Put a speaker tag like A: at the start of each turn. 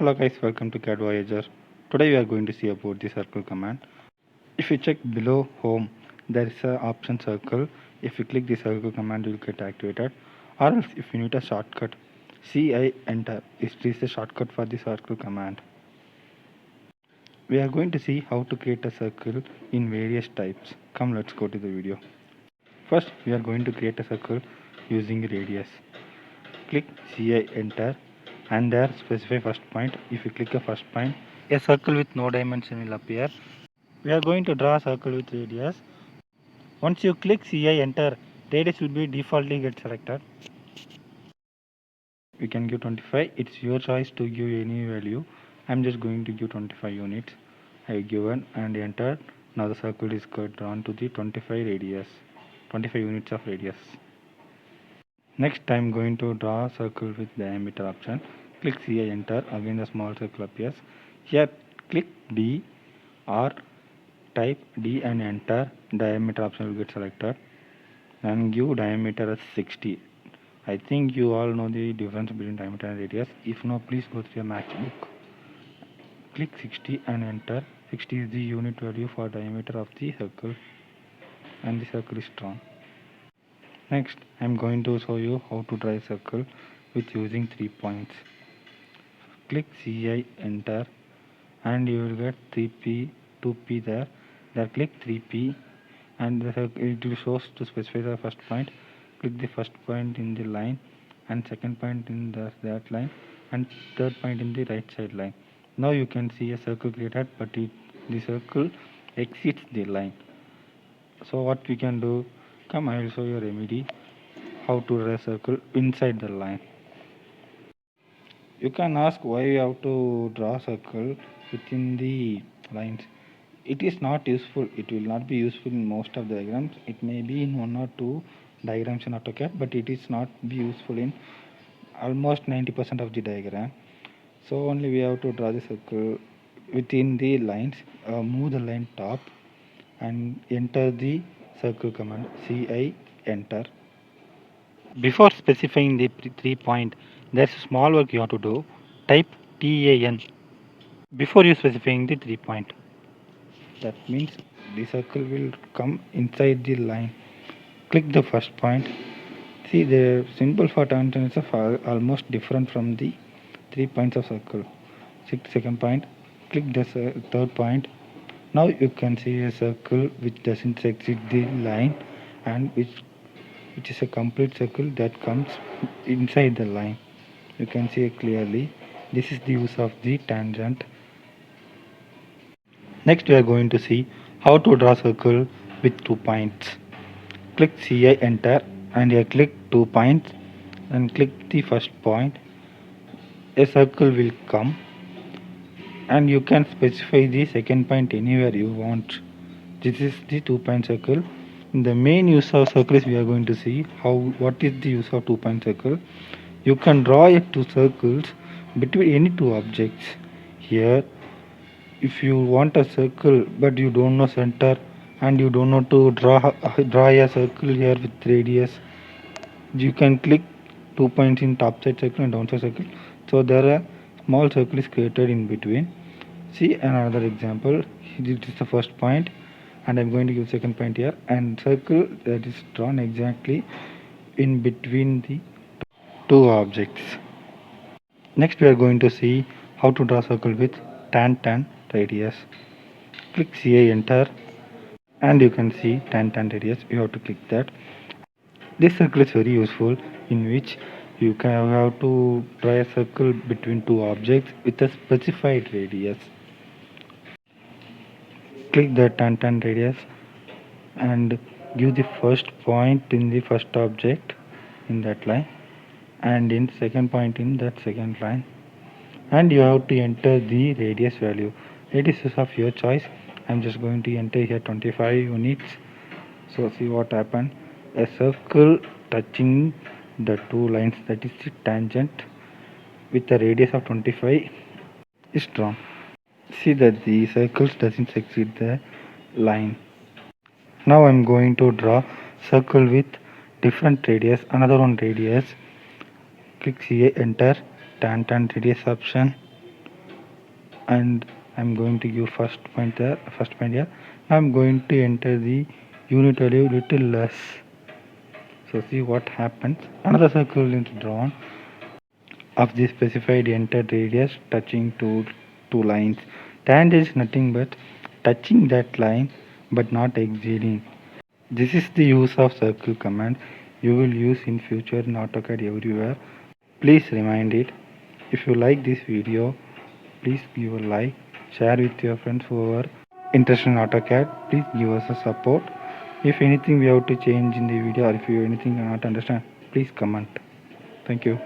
A: Hello guys, welcome to CADVOYAGER. Today we are going to see about the circle command. If you check below home, there is a option circle. If you click the circle command, you will get activated. Or else if you need a shortcut, CI enter is the shortcut for the circle command. We are going to see how to create a circle in various types. Come, let's go to the video. First, we are going to create a circle using radius. Click CI enter and there specify first point. If you click a first point, a circle with no dimension will appear. We are going to draw a circle with radius. Once you click CI enter, radius will be defaultly get selected. We can give 25. It's your choice to give any value. I'm just going to give 25 units. I given and entered. Now the circle is drawn to the 25 radius, 25 units of radius. Next, I'm going to draw a circle with diameter option. Click CI enter. Again the small circle appears. Here click D or type D and enter. Diameter option will get selected and give diameter as 60. I think you all know the difference between diameter and radius. If no, please go to your match book. Click 60 and enter. 60 is the unit value for diameter of the circle and the circle is drawn. Next, I am going to show you how to draw a circle with using 3 points. Click CI enter and you will get 3P, 2P there. There click 3P and the circle, it will show to specify the first point. Click the first point in the line and second point in that line and third point in the right side line. Now you can see a circle created, but the circle exceeds the line. So what we can do, come I will show you a remedy how to draw a circle inside the line. You can ask why you have to draw a circle within the lines. It is not useful. It will not be useful in most of the diagrams. It may be in 1 or 2 diagrams in AutoCAD, but it is not be useful in almost 90% of the diagram. So only we have to draw the circle within the lines. Move the line top and enter the circle command. CI enter. Before specifying the 3 point, there's a small work you have to do. Type TAN before you specifying the 3 point. That means the circle will come inside the line. Click the first point. See, the symbol for tangent is almost different from the 3 points of circle. Second point. Click the third point. Now you can see a circle which doesn't exceed the line and which is a complete circle that comes inside the line. You can see it clearly. This is the use of the tangent. Next we are going to see how to draw circle with 2 points. Click CI enter and here click 2 points and click the first point. A circle will come and you can specify the second point anywhere you want. This is the 2 point circle. The main use of circle is we are going to see what is the use of 2 point circle. You can draw it 2 circles between any 2 objects. Here if you want a circle but you don't know center and you don't know to draw a circle here with radius, you can click 2 points in top side circle and downside circle. So there are small circle is created in between. See another example. This is the first point and I'm going to give second point here and circle that is drawn exactly in between the 2 objects. Next we are going to see how to draw circle with tan radius. Click CI enter and you can see tan radius. You have to click that. This circle is very useful in which you can have to draw a circle between 2 objects with a specified radius. Click the tan radius and give the first point in the first object in that line and in second point in that second line, and you have to enter the radius value. Radius is of your choice. I'm just going to enter here 25 units. So see what happened. A circle touching the 2 lines, that is the tangent, with a radius of 25 is drawn. See that the circles doesn't exceed the line. Now I'm going to draw circle with different radius, another one radius. Click CA enter tan radius option and I'm going to give first point there, first point here. Now I'm going to enter the unit value little less. So see what happens. Another circle is drawn of the specified entered radius touching two lines. Tangent is nothing but touching that line but not exceeding. This is the use of circle command you will use in future in AutoCAD everywhere. Please remind it. If you like this video, please give a like, share with your friends who are interested in AutoCAD. Please give us a support. If anything we have to change in the video or if you anything cannot understand, please comment. Thank you.